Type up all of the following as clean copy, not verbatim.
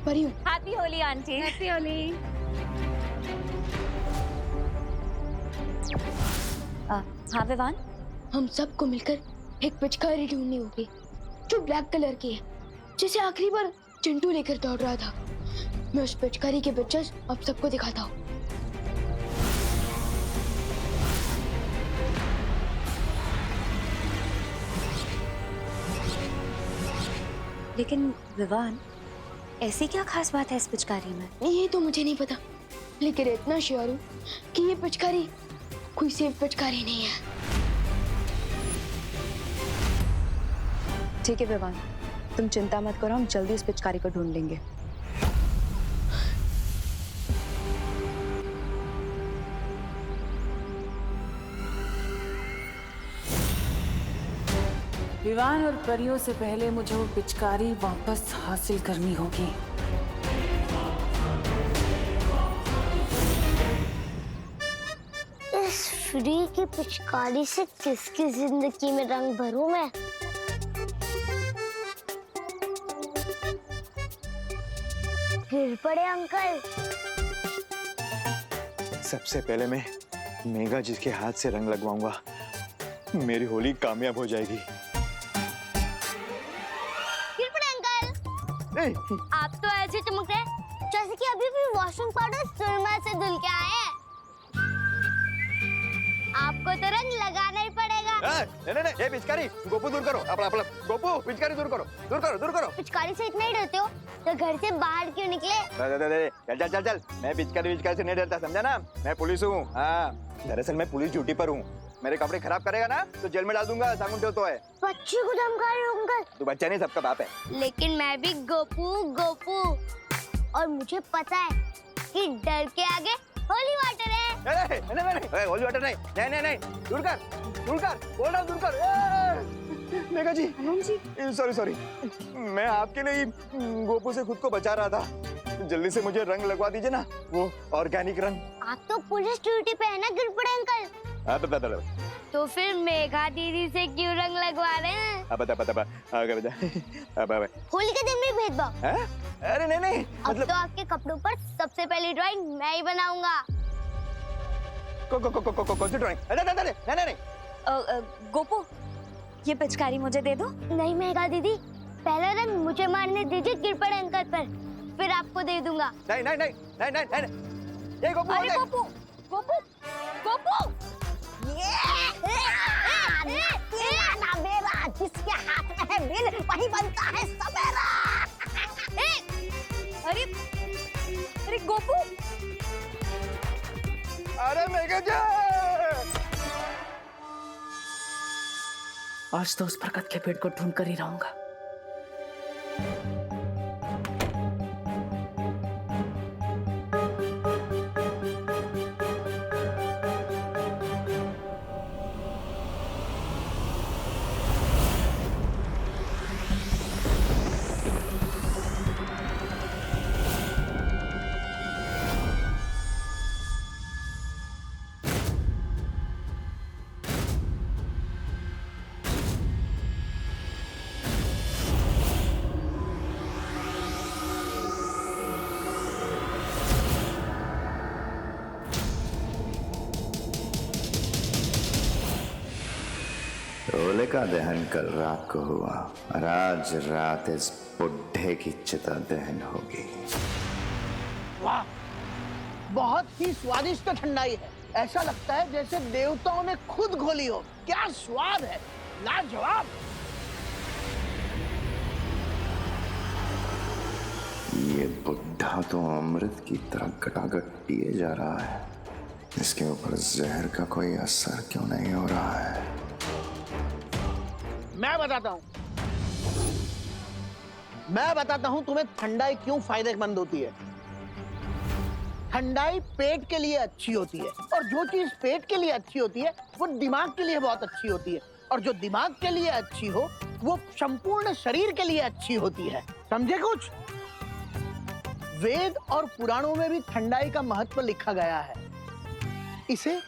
परियों। Happy Holi aunty. Happy Holi. हाँ विवान, हम सबको मिलकर एक पिचकारी ढूंढनी होगी जो ब्लैक कलर की है, जिसे आखिरी बार चिंटू लेकर दौड़ रहा था। मैं उस पिचकारी के पिक्चर्स आप सबको दिखाता हूँ। लेकिन विवान, ऐसी क्या खास बात है इस पिचकारी में? ये तो मुझे नहीं पता, लेकिन इतना श्योर हूँ कि ये पिचकारी कोई सेफ पिचकारी नहीं है। ठीक है विवान, तुम चिंता मत करो, हम जल्दी इस पिचकारी को ढूंढ लेंगे। विवान और परियों से पहले मुझे वो पिचकारी वापस हासिल करनी होगी। इस फ्री की पिचकारी से किसकी जिंदगी में रंग भरूं मैं? गिर पड़े अंकल। सबसे पहले मैं मेघा जी के हाथ से रंग लगवाऊंगा, मेरी होली कामयाब हो जाएगी। गिर पड़े अंकल। ए, आप तो ऐसे चमक रहे हैं जैसे कि अभी भी वॉशिंग पाउडर सुरमा से धुल के आए हैं। आपको तो रंग लगाना ही पड़ेगा। नहीं, ये पिचकारी गोपू दूर करो, अपना गोपू पिचकारी दूर करो। पिचकारी से इतना ही डरते हो तो घर से बाहर क्यों निकले? चल, मैं पिचकारी से नहीं डरता, समझा ना? मैं पुलिस हूँ। हाँ, दरअसल मैं पुलिस ड्यूटी पर हूँ। मेरे कपड़े खराब करेगा ना तो जेल में डाल दूंगा, सामुन तो है। बच्चे को धमका रहे हो अंकल? तू बच्चा नहीं, सबका बाप है। लेकिन मैं भी गोपू और मुझे पता है कि डर के आगे होली वाटर है। नहीं, होली वाटर नहीं, दूर कर, बोल रहा हूँ, दूर कर। मेघा जी, सॉरी, मैं आपके लिए गोपू से खुद को बचा रहा था। जल्दी से मुझे रंग लगवा दीजिए ना, वो ऑर्गेनिक रंग। आप तो पुलिस ड्यूटी पे है ना गिर पड़े अंकल? हाँ, बता। तो फिर मेघा दीदी से क्यों रंग लगवा रहे हैं? बता। होली के दिन भी भेदभाव? अरे नहीं, अब तो आपके कपड़ों पर सबसे पहली ड्राइंग मैं ही बनाऊंगा। कौन सी ड्राइंग? नहीं। गोपू, ये पिचकारी मुझे दे दो। नहीं मेघा दीदी, पहला रंग मुझे मारने दीजिए गिर पड़े अंकल पर, फिर आपको दे दूंगा। नहीं। ये गोपू, अरे गोपू, जिसके हाथ में है बिल वही बनता है सवेरा। अरे गोपू, अरे मेघा जी, आज तो उस बरकत के पेड़ को ढूंढ कर ही रहूंगा। होलिका दहन कल रात को हुआ और आज रात इस बुढ़े की चिता दहन होगी। वाह, बहुत ही स्वादिष्ट ठंडाई है। ऐसा लगता है जैसे देवताओं ने खुद घोली हो। क्या स्वाद है, लाजवाब। ये बुढ़ा तो अमृत की तरह गटागट पिए जा रहा है। इसके ऊपर जहर का कोई असर क्यों नहीं हो रहा है? मैं बताता हूं तुम्हें ठंडाई क्यों फायदेमंद होती है। ठंडाई पेट के लिए अच्छी होती है, और जो चीज पेट के लिए अच्छी होती है वो दिमाग के लिए बहुत अच्छी होती है, और जो दिमाग के लिए अच्छी हो वो संपूर्ण शरीर के लिए अच्छी होती है। समझे कुछ? वेद और पुराणों में भी ठंडाई का महत्व लिखा गया है। इसे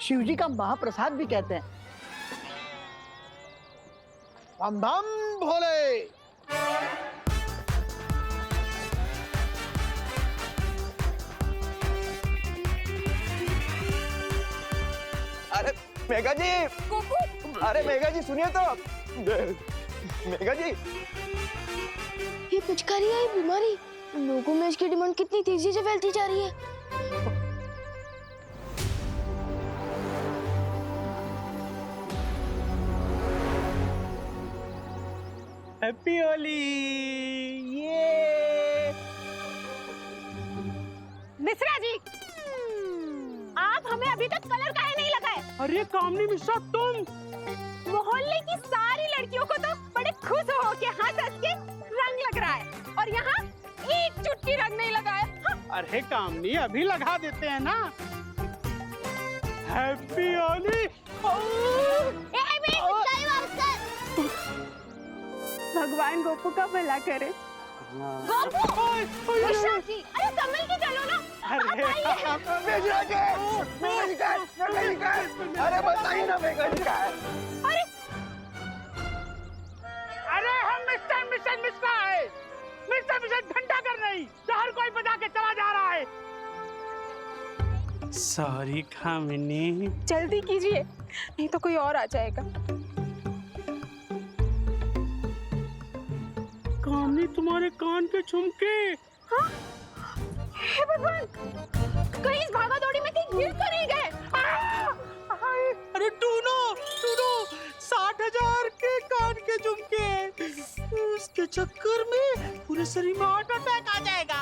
शिवजी का महाप्रसाद भी कहते हैं। बम बम भोले। मेघा जी, अरे मेघा जी सुनिए तो, मेघा जी। ये पिचकारी है, ये बीमारी, लोगों में इसकी डिमांड कितनी तेजी से फैलती जा रही है। हैप्पी होली। ये मिश्रा जी, आप हमें अभी तक कलर काहे नहीं लगाए? अरे कामनी मिश्रा तुम, मोहल्ले की सारी लड़कियों को तो बड़े खुश हो के हंस के रंग लग रहा है, और यहाँ एक चुटकी रंग नहीं लगाया। हाँ। अरे कामनी अभी लगा देते हैं ना। हैप्पी होली। भगवान गोपू का भला करे। गोपू, मिश्रा जी, अरे संभल के चलो ना। अरे मेघा जी, अरे बताइए ना मेघा जी का है। अरे हम मिस्टर मिश्रा है। मिस्टर घंटा कर नहीं, तो हर कोई बजा के चला जा रहा है। सॉरी कामिनी। जल्दी कीजिए, नहीं तो कोई और आ जाएगा। कामनी तुम्हारे कान के झुमके। हाँ? हे भगवान, कहीं इस भागा दौड़ी में कहीं गिर तो नहीं गए? अरे टूनो 60,000 के कान के झुमके, उसके चक्कर में पूरे शरीर में हार्ट अटैक आ जाएगा।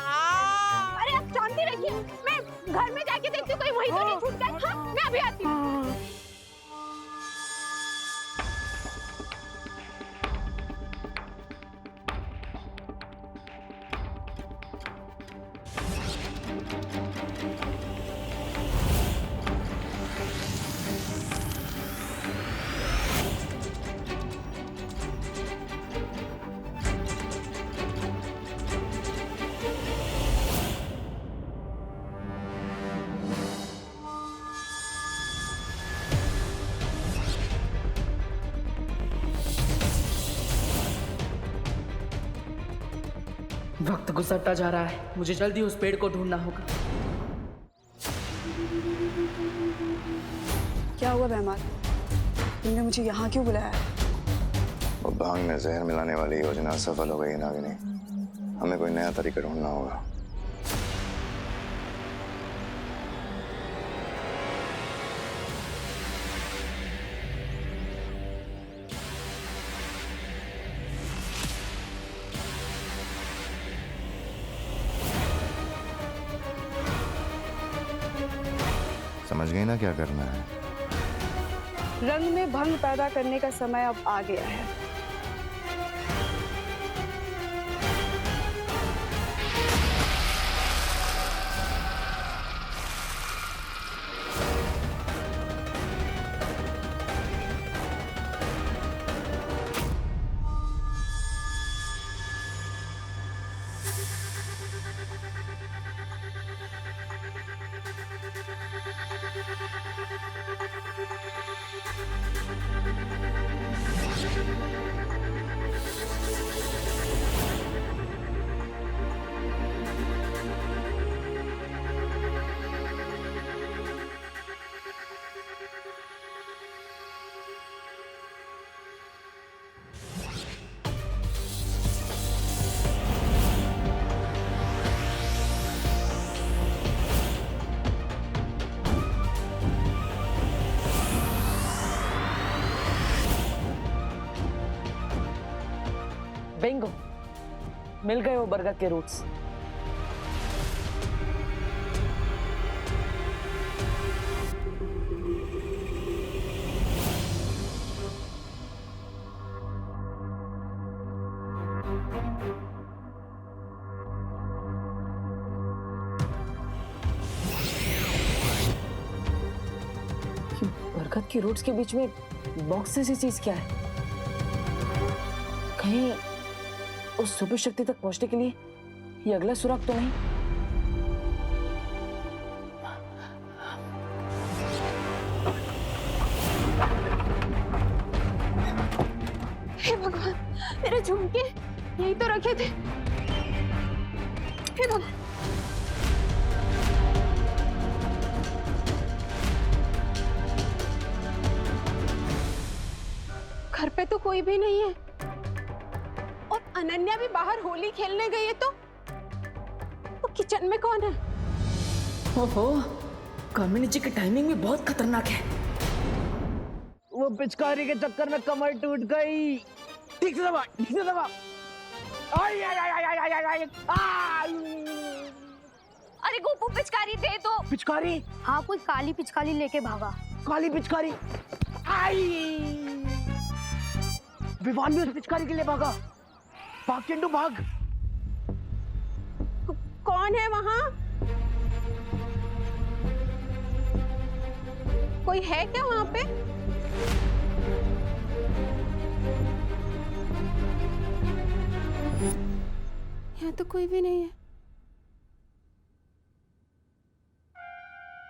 अरे आप शांति रखिए, मैं घर में जाके देखती हूँ, कोई वहीं तो नहीं छूट गए। हाँ, मैं अभी आती हूँ। वक्त गुजरता जा रहा है, मुझे जल्दी उस पेड़ को ढूंढना होगा। क्या हुआ बेहमान, तुमने मुझे यहाँ क्यों बुलाया? वो भांग में जहर मिलाने वाली योजना सफल हो गई है नागिनी। हमें कोई नया तरीका ढूंढना होगा। समझ गई ना क्या करना है? रंग में भंग पैदा करने का समय अब आ गया है। बिंगो, मिल गए वो बरगद के रूट्स। बरगद की रूट्स के बीच में बॉक्स जैसी चीज क्या है? कहीं उस सुपर शक्ति तक पहुंचने के लिए ये अगला सुराग तो नहीं? हे भगवान, मेरे झुमके यही तो रखे थे। हे भगवान, घर पे तो कोई भी नहीं है और अनन्या भी बाहर होली खेलने गई है, तो किचन में कौन है? ओहो, कामिनी जी की टाइमिंग भी बहुत खतरनाक है। वो पिचकारी के चक्कर में कमर टूट गई। ठीक से दबा, ठीक से दबा। आई आई आई आई आई आई आई। अरे गोपू पिचकारी दे दो। पिचकारी? हाँ, कोई काली पिचकारी लेके भागा। काली पिचकारी? आई। विवान भी उस पिचकारी के लिए भागा। भाग चिंटू भाग। कौन है वहां? कोई है क्या वहां पे? यहाँ तो कोई भी नहीं है।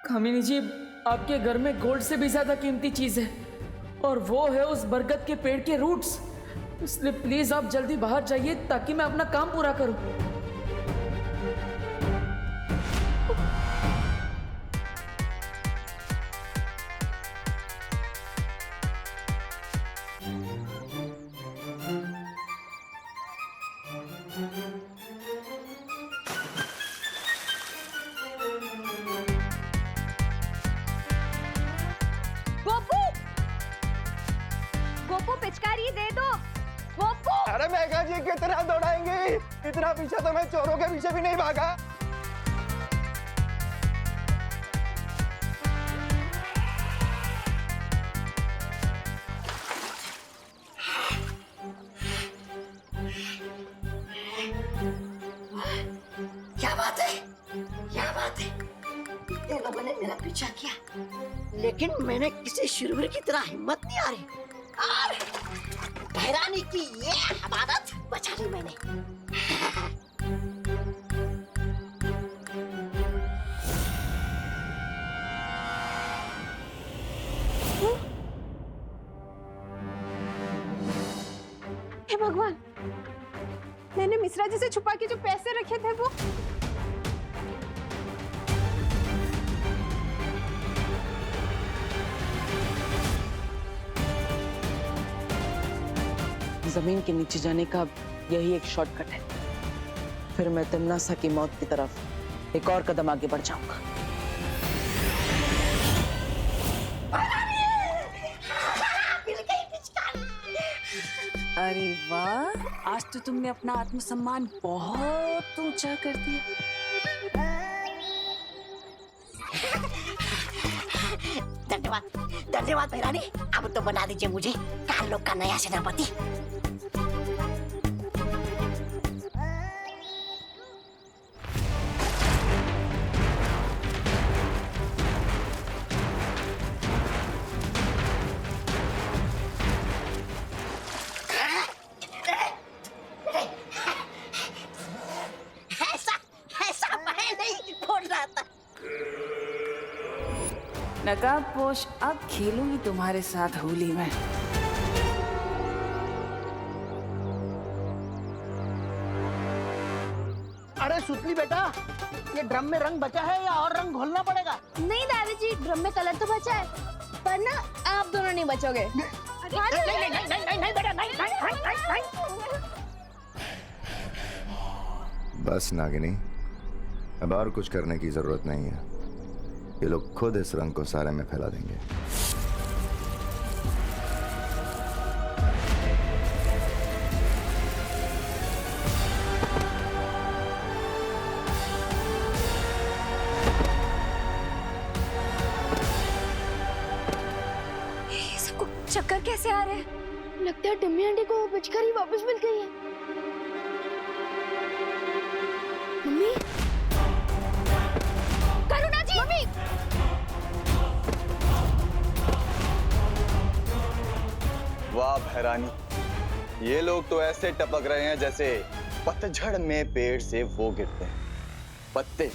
कामिनी जी, आपके घर में गोल्ड से भी ज्यादा कीमती चीज है और वो है उस बरगद के पेड़ के रूट्स। इसलिए प्लीज आप जल्दी बाहर जाइए ताकि मैं अपना काम पूरा करूं। गोपू पिचकारी दे दो। गोपू! अरे मेघा जी कितना दौड़ाएंगे? इतना पीछे तो मैं चोरों के पीछे भी नहीं भागा। क्या बात है, क्या बात है। इन लोगों ने मेरा पीछा किया, लेकिन मैंने किसी शुरवीर की तरह हिम्मत नहीं आ रही। भैरानी की ये हमारत बचा ली मैंने। हे भगवान, मैंने मिश्रा जी से छुपा के जो पैसे रखे थे वो। जमीन के नीचे जाने का यही एक शॉर्टकट है। फिर मैं तिमनासा की मौत की तरफ एक और कदम आगे बढ़ जाऊंगा। अरे वाह, आज तो तुमने अपना आत्मसम्मान बहुत ऊंचा कर दिया। धन्यवाद, धन्यवाद भैरानी। अब तो बना दीजिए मुझे काल लोग का नया सेनापति। नकाबपोश, अब खेलूंगी तुम्हारे साथ होली में। अरे सुतली बेटा, ये ड्रम में रंग बचा है या और रंग घोलना पड़ेगा? नहीं दादाजी, ड्रम में कलर तो बचा है, पर ना आप दोनों नहीं बचोगे। नहीं बेटा, नहीं। बस नागिनी, अब और कुछ करने की जरूरत नहीं है। ये लोग खुद इस रंग को सारे में फैला देंगे। ये सबको चक्कर कैसे आ रहे हैं? लगता है टम्मी आंटी को पिचकारी वापस मिल गई है। मम्मी, करुणा जी! मम्मी! वाह भैरानी, ये लोग तो ऐसे टपक रहे हैं जैसे पतझड़ में पेड़ से वो गिरते हैं पत्ते।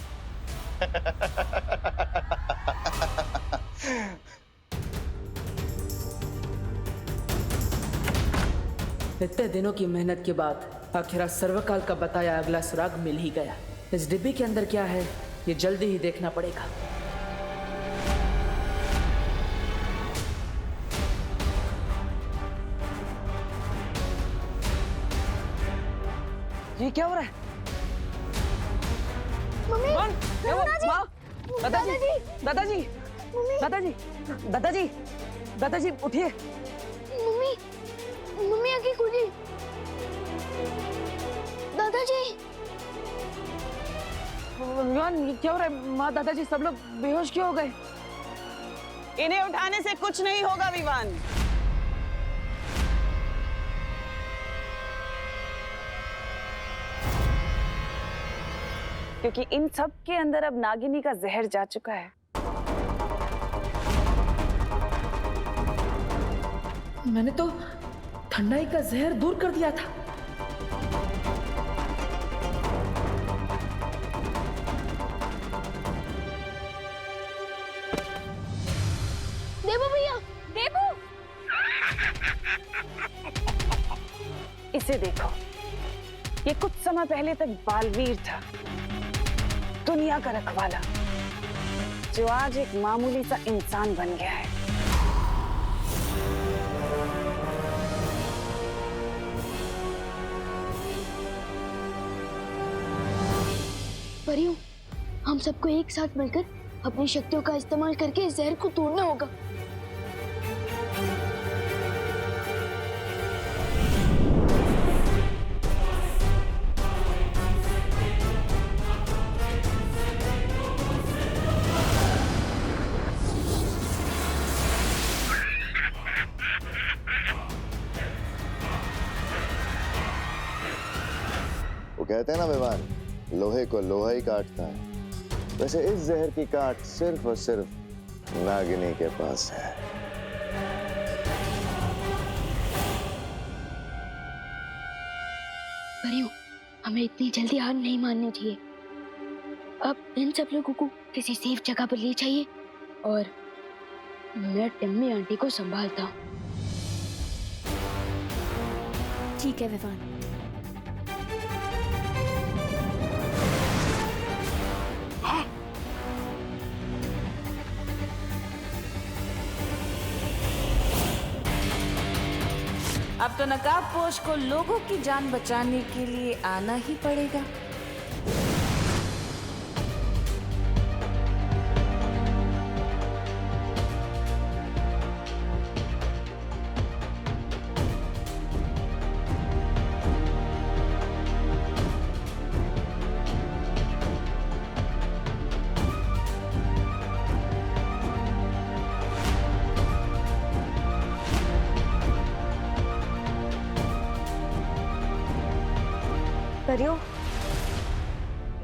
इतने दिनों की मेहनत के बाद आखिर सर्वकाल का बताया अगला सुराग मिल ही गया। इस डिब्बे के अंदर क्या है ये जल्दी ही देखना पड़ेगा। ये क्या हो रहा है? मम्मी, माँ, दादाजी, दादाजी, दादाजी, दादाजी, दादाजी उठिए। मम्मी, मम्मी आंखें खुली। दादाजी, विवान, ये क्या हो रहा है? माँ, दादाजी सब लोग बेहोश क्यों हो गए? इन्हें उठाने से कुछ नहीं होगा विवान। क्योंकि इन सब के अंदर अब नागिनी का जहर जा चुका है। मैंने तो ठंडाई का जहर दूर कर दिया था। देवू भैया, देवू। इसे देखो, ये कुछ समय पहले तक बालवीर था, दुनिया का रखवाला, जो आज एक मामूली सा इंसान बन गया है। परियों, हम सबको एक साथ मिलकर अपनी शक्तियों का इस्तेमाल करके इस जहर को तोड़ना होगा। वो कहते हैं ना विवान, लोहे को लोहा ही काटता है। वैसे इस जहर की काट सिर्फ और सिर्फ नागिनी के पास है। परियों, हमें इतनी जल्दी हार नहीं माननी चाहिए। अब इन सब लोगों को किसी सेफ जगह पर ले जाइए और मैं टिम्मी आंटी को संभालता हूँ। ठीक है विवान। अब तो नकाबपोश को लोगों की जान बचाने के लिए आना ही पड़ेगा। परियों,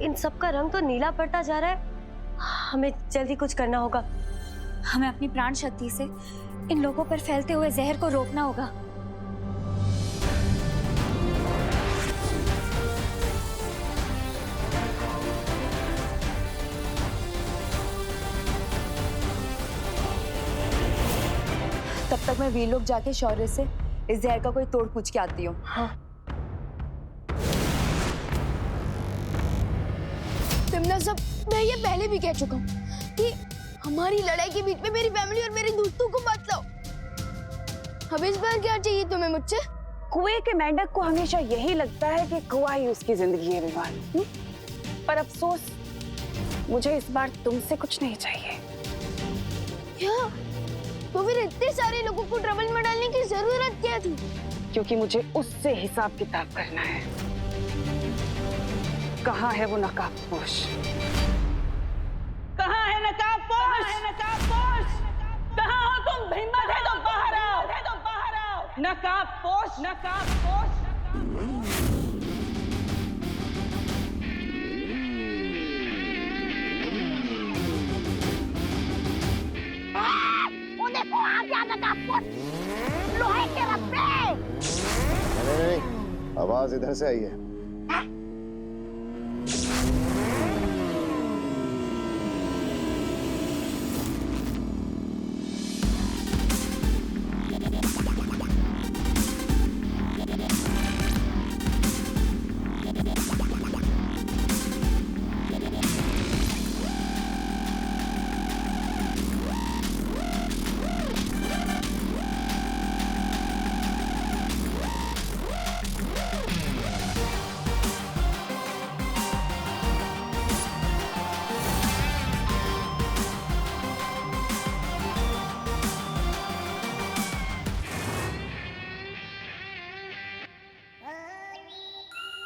इन सब का रंग तो नीला पड़ता जा रहा है। हमें जल्दी कुछ करना होगा। हमें अपनी प्राण शक्ति से इन लोगों पर फैलते हुए जहर को रोकना होगा। तब तक मैं वीर लोग जाके शौर्य से इस जहर का कोई तोड़ पूछ के आती हूँ। हाँ। तिमना सब, मैं ये पहले भी कह चुका हूँ कि हमारी लड़ाई के बीच में मेरी फैमिली और मेरे दोस्तों को मत लाओ। अब इस बार क्या चाहिए तुम्हें मुझसे? कुएं के मेंढक को हमेशा यही लगता है कि कुआं ही उसकी जिंदगी है विवान। पर अफसोस, मुझे इस बार तुमसे कुछ नहीं चाहिए। क्या? तो फिर इतने सारे लोगों को ट्रबल में डालने की जरूरत क्या थी? क्योंकि मुझे उससे हिसाब किताब करना है। कहाँ है वो नकाबपोश? कहाँ है नकाबपोश? कहाँ हो तुम? हिम्मत है तो बाहर आओ। नकाबपोश, नकाबपोश। वो देखो, आ गया नकाबपोश, लोहे के रस्से। नहीं, आवाज इधर से आई है।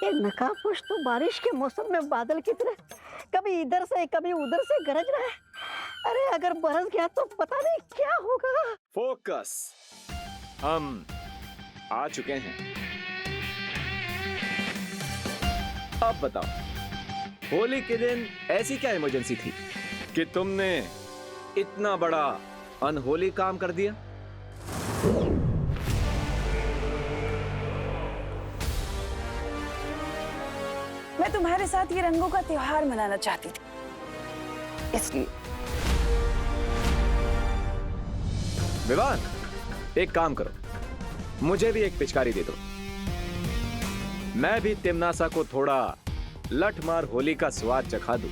ये नकाबपोश तो बारिश के मौसम में बादल की तरह कभी इधर से कभी उधर से गरज रहा है। अरे अगर बरस गया तो पता नहीं क्या होगा। फोकस, हम आ चुके हैं। अब बताओ, होली के दिन ऐसी क्या इमरजेंसी थी कि तुमने इतना बड़ा अनहोली काम कर दिया? मैं तुम्हारे साथ ये रंगों का त्योहार मनाना चाहती थी, इसलिए। विवान, एक काम करो, मुझे भी एक पिचकारी दे दो। मैं भी तिमनासा को थोड़ा लठमार होली का स्वाद चखा दूं।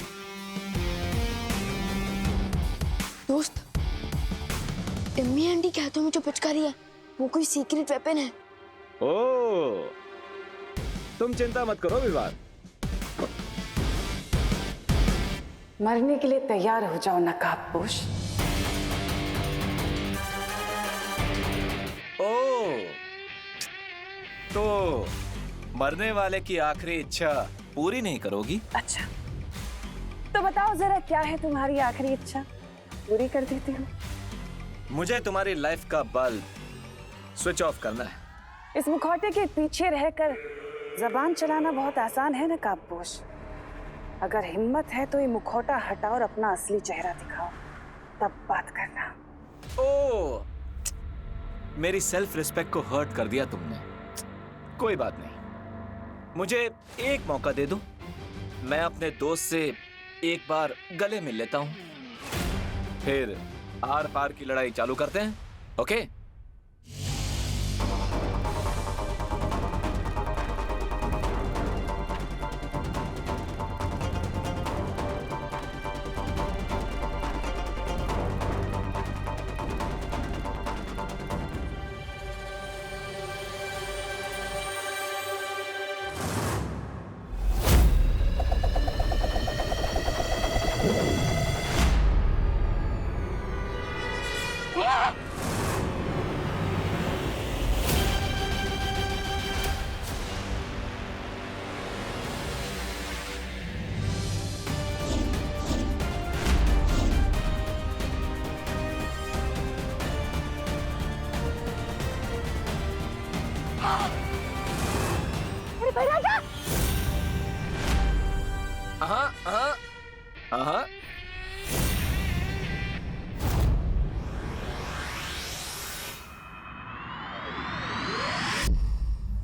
दोस्त, टिम्मी आंटी के हाथों में जो पिचकारी है वो कोई सीक्रेट वेपन है। ओह, तुम चिंता मत करो विवान। मरने के लिए तैयार हो जाओ नकाबपोश। ओह, तो मरने वाले की आखिरी इच्छा पूरी नहीं करोगी? अच्छा, तो बताओ जरा क्या है तुम्हारी आखिरी इच्छा, पूरी कर देती हूँ। मुझे तुम्हारी लाइफ का बल्ब स्विच ऑफ करना है। इस मुखौटे के पीछे रहकर जबान चलाना बहुत आसान है नकाबपोश। अगर हिम्मत है तो ये मुखौटा हटाओ और अपना असली चेहरा दिखाओ, तब बात करना। ओह, मेरी सेल्फ रिस्पेक्ट को हर्ट कर दिया तुमने। कोई बात नहीं, मुझे एक मौका दे दो। मैं अपने दोस्त से एक बार गले मिल लेता हूं, फिर आर पार की लड़ाई चालू करते हैं। ओके?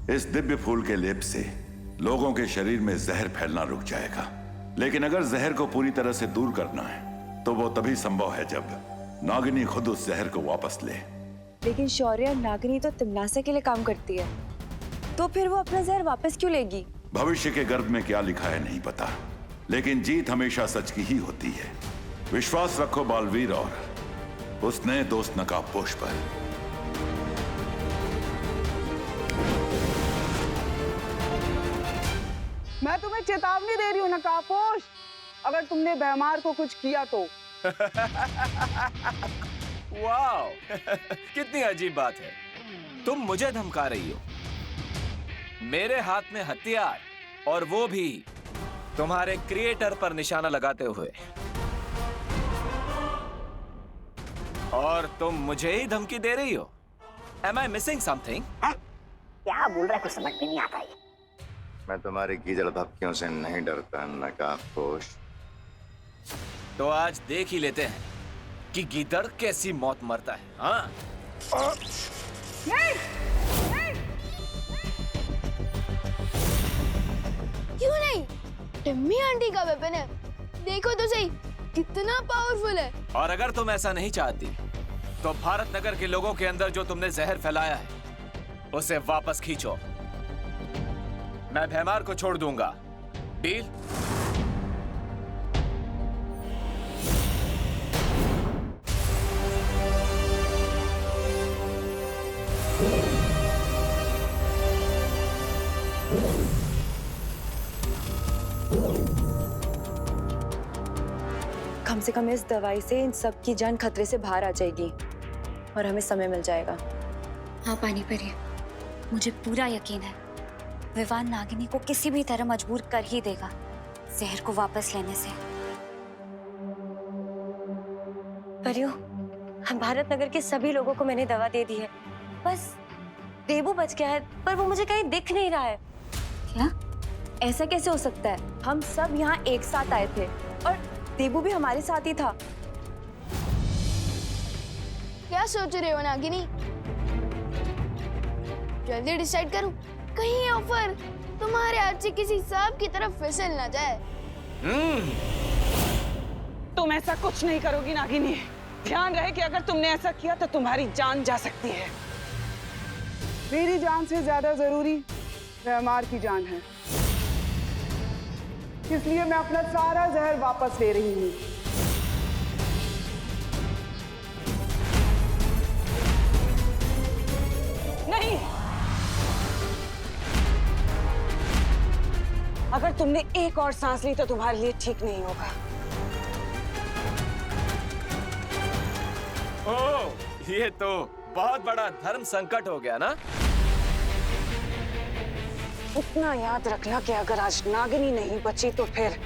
इस दिव्य फूल के लेप से लोगों के शरीर में जहर फैलना रुक जाएगा, लेकिन अगर जहर को पूरी तरह से दूर करना है तो वो तभी संभव है जब नागिनी खुद उस जहर को वापस ले। लेकिन शौर्य, नागिनी तो तिमनासा के लिए काम करती है, तो फिर वो अपना जहर वापस क्यों लेगी? भविष्य के गर्भ में क्या लिखा है नहीं पता, लेकिन जीत हमेशा सच की ही होती है। विश्वास रखो बालवीर और उस नए दोस्त नकाबपोश पर। मैं तुम्हें चेतावनी दे रही हूँ नकाबपोश, अगर तुमने भैमार को कुछ किया तो। वाओ, कितनी अजीब बात है। तुम मुझे धमका रही हो, मेरे हाथ में हथियार, और वो भी तुम्हारे क्रिएटर पर निशाना लगाते हुए, और तुम मुझे ही धमकी दे रही हो। Am I missing something? क्या बोल रहा है, कुछ समझ में नहीं आता है। मैं तुम्हारी गीदड़ धमकियों से नहीं डरता नकाबपोश। तो आज देख ही लेते हैं कि गीदड़ कैसी मौत मरता है। हाँ? क्यों नहीं? टिम्मी आंटी का वेपन है, देखो तो सही कितना पावरफुल है। और अगर तुम ऐसा नहीं चाहती तो भारत नगर के लोगों के अंदर जो तुमने जहर फैलाया है उसे वापस खींचो। मैं भैमार को छोड़ दूंगा। डील? कम से कम इस दवाई से इन सब की जान खतरे से बाहर आ जाएगी और हमें समय मिल जाएगा। हाँ पानी परी, मुझे पूरा यकीन है विवान नागिनी को किसी भी तरह मजबूर कर ही देगा जहर को वापस लेने से। परियो, भारत नगर के सभी लोगों को मैंने दवा दे दी है, बस देबू बच गया है, पर वो मुझे कहीं दिख नहीं रहा है। क्या? ऐसा कैसे हो सकता है? हम सब यहाँ एक साथ आए थे और देबू भी हमारे साथ ही था। क्या सोच रहे हो नागिनी? जल्दी डिसाइड करो, कहीं ये ऑफर तुम्हारे हाथ से किसी सांप की तरफ फिसल ना जाए। तुम ऐसा कुछ नहीं करोगी नागिनी। ध्यान रहे कि अगर तुमने ऐसा किया तो तुम्हारी जान जा सकती है। मेरी जान से ज्यादा जरूरी रहमार की जान है, इसलिए मैं अपना सारा जहर वापस ले रही हूँ। नहीं, अगर तुमने एक और सांस ली तो तुम्हारे लिए ठीक नहीं होगा। ओह, ये तो बहुत बड़ा धर्म संकट हो गया ना। इतना याद रखना कि अगर आज नागिनी नहीं बची तो फिर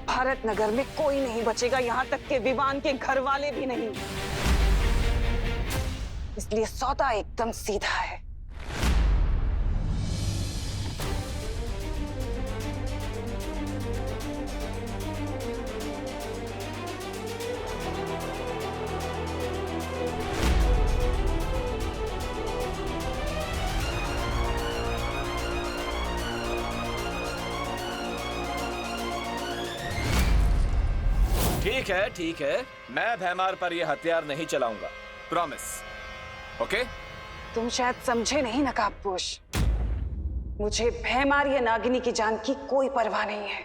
भारत नगर में कोई नहीं बचेगा, यहाँ तक के विवान के घर वाले भी नहीं। इसलिए सौदा एकदम सीधा है। ठीक है, मैं भैमार पर यह हथियार नहीं चलाऊंगा, प्रॉमिस। ओके? तुम शायद समझे नहीं नकाबपोश, मुझे भैमार या नागिनी की जान की कोई परवाह नहीं है।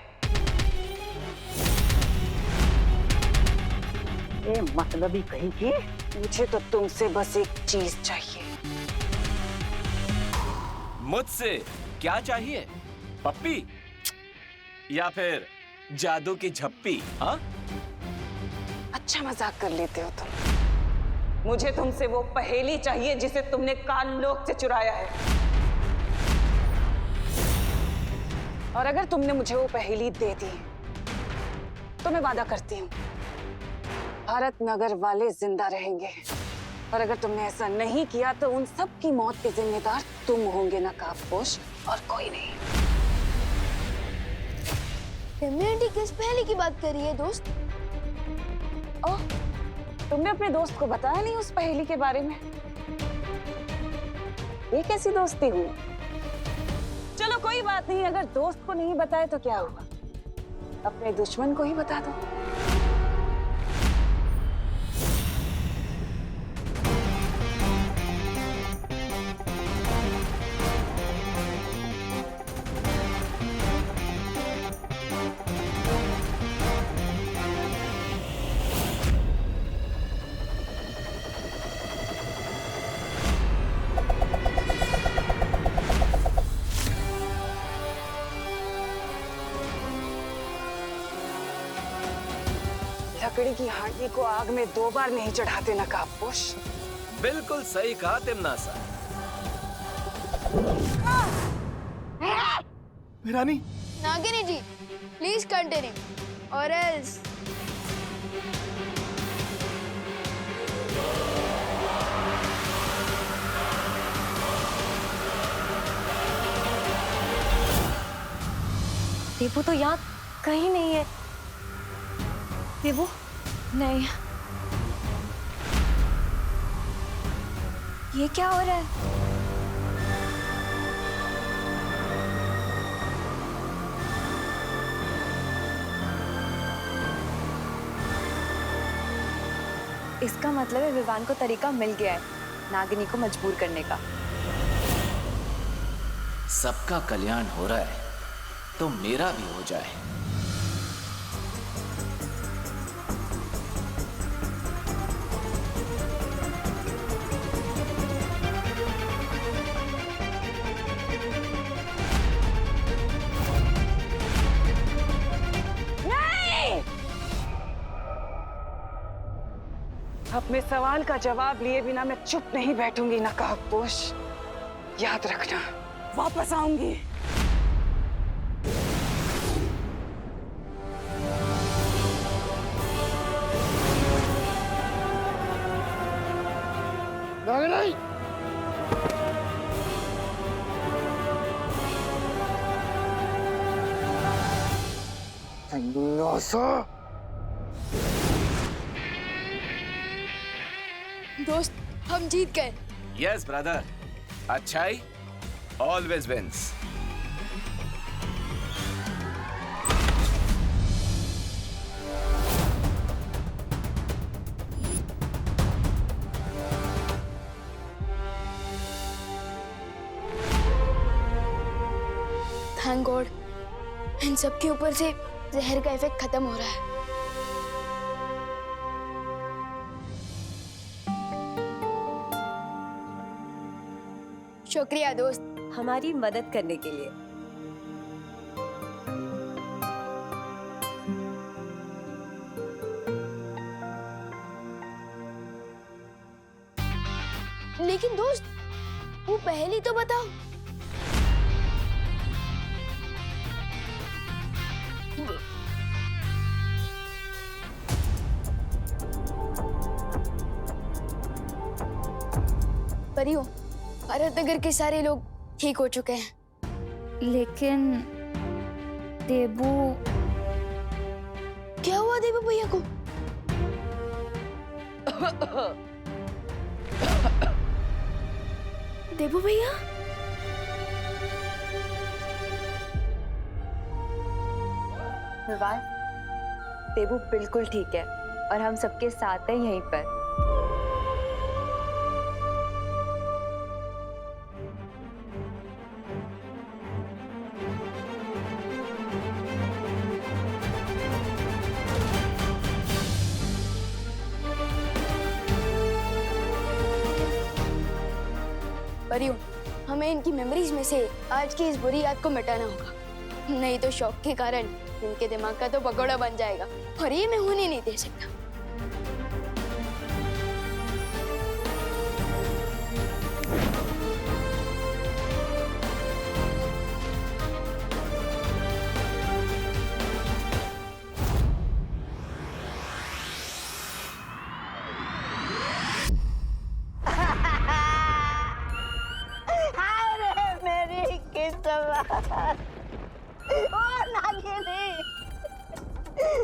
ये मतलबी कहीं की? मुझे तो तुमसे बस एक चीज चाहिए। मुझसे क्या चाहिए? पप्पी या फिर जादू की झप्पी? हाँ, अच्छा मजाक कर लेते हो तुम। मुझे तुमसे वो पहेली चाहिए जिसे तुमने काल लोक से चुराया है। और अगर तुमने मुझे वो पहेली दे दी तो मैं वादा करती हूँ भारत नगर वाले जिंदा रहेंगे। और अगर तुमने ऐसा नहीं किया तो उन सब की मौत के जिम्मेदार तुम होंगे नकाबपोश, और कोई नहीं। कम्युनिटी किस पहले की बात कर रही है दोस्त? ओह, तुमने अपने दोस्त को बताया नहीं उस पहेली के बारे में? ये कैसी दोस्ती हुई? चलो कोई बात नहीं, अगर दोस्त को नहीं बताए तो क्या हुआ, अपने दुश्मन को ही बता दो। लकड़ी की हांडी को आग में 2 बार नहीं चढ़ाते नकाबपोश। बिल्कुल सही कहा तिमनासा। रानी, नागिनी जी, प्लीज कंटिन्यू, और एल्स देबू तो यहाँ कहीं नहीं है। देबू नहीं, ये क्या हो रहा है? इसका मतलब है विवान को तरीका मिल गया है नागिनी को मजबूर करने का। सबका कल्याण हो रहा है तो मेरा भी हो जाए। अपने सवाल का जवाब लिए बिना मैं चुप नहीं बैठूंगी नकाबपोश। याद रखना, वापस आऊंगी। नहीं। दोस्त हम जीत गए। यस ब्रदर, अच्छाई ऑलवेज विंस। थैंक गॉड, इन सब के ऊपर से जहर का इफेक्ट खत्म हो रहा है। शुक्रिया दोस्त, हमारी मदद करने के लिए। लेकिन दोस्त वो पहेली तो बताओ। परियों, भारत नगर के सारे लोग ठीक हो चुके हैं, लेकिन देबू, क्या हुआ देबू भैया को? देबू भैया, विवान, देबू बिल्कुल ठीक है और हम सबके साथ हैं यहीं पर। परियों, हमें इनकी मेमोरीज में से आज की इस बुरी याद को मिटाना होगा, नहीं तो शौक के कारण इनके दिमाग का तो पकौड़ा बन जाएगा और ये मैं होने नहीं दे सकता।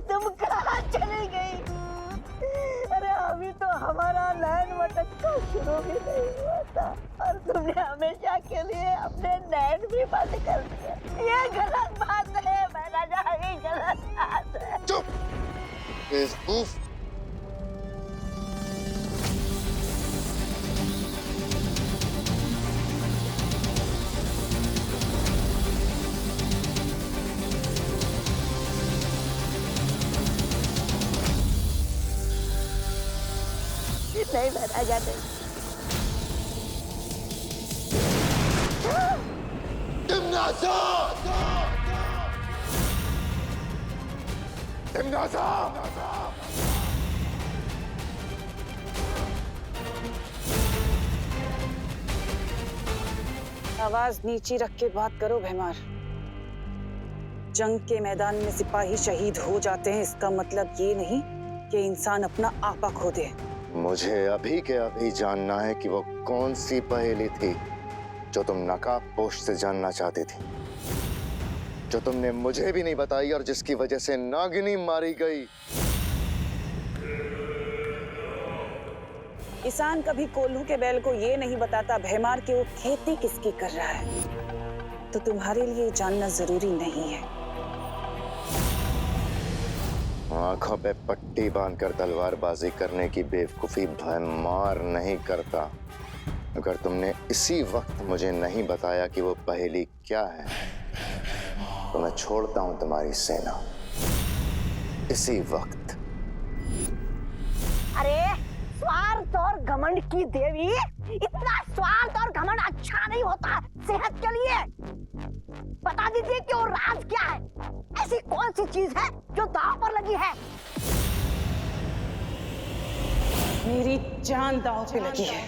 तुम कहाँ चली गई? अरे अभी तो हमारा नैन मटकना शुरू भी नहीं हुआ था और तुमने हमेशा के लिए अपने नैन भी बंद कर दिए। ये गलत बात है महाराजा, ये गलत बात है। चुप बेवकूफ। नहीं महाराजा, नहीं। आवाज नीची रख के बात करो भैमार। जंग के मैदान में सिपाही शहीद हो जाते हैं, इसका मतलब ये नहीं कि इंसान अपना आपा खो दे। मुझे अभी के अभी जानना है कि वो कौन सी पहेली थी जो तुम नकाबपोश से जानना चाहती थी, जो तुमने मुझे भी नहीं बताई और जिसकी वजह से नागिनी मारी गई। किसान कभी कोल्हू के बैल को ये नहीं बताता भैमार कि वो खेती किसकी कर रहा है, तो तुम्हारे लिए जानना जरूरी नहीं है। आंखों पे पट्टी बांधकर तलवारबाजी करने की बेवकूफी भैमार नहीं करता। अगर तुमने इसी वक्त मुझे नहीं बताया कि वो पहेली क्या है, तो मैं छोड़ता हूं तुम्हारी सेना इसी वक्त। अरे स्वार्थ और घमंड की देवी, इतना स्वार्थ और घमंड अच्छा नहीं होता सेहत के लिए। बता दीजिए कि वो राज क्या है, ऐसी कौन सी चीज है जो दांव पर लगी है? मेरी जान दांव पे लगी है।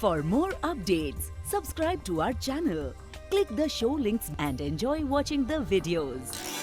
For more updates, subscribe to our channel, Click the show links and enjoy watching the videos.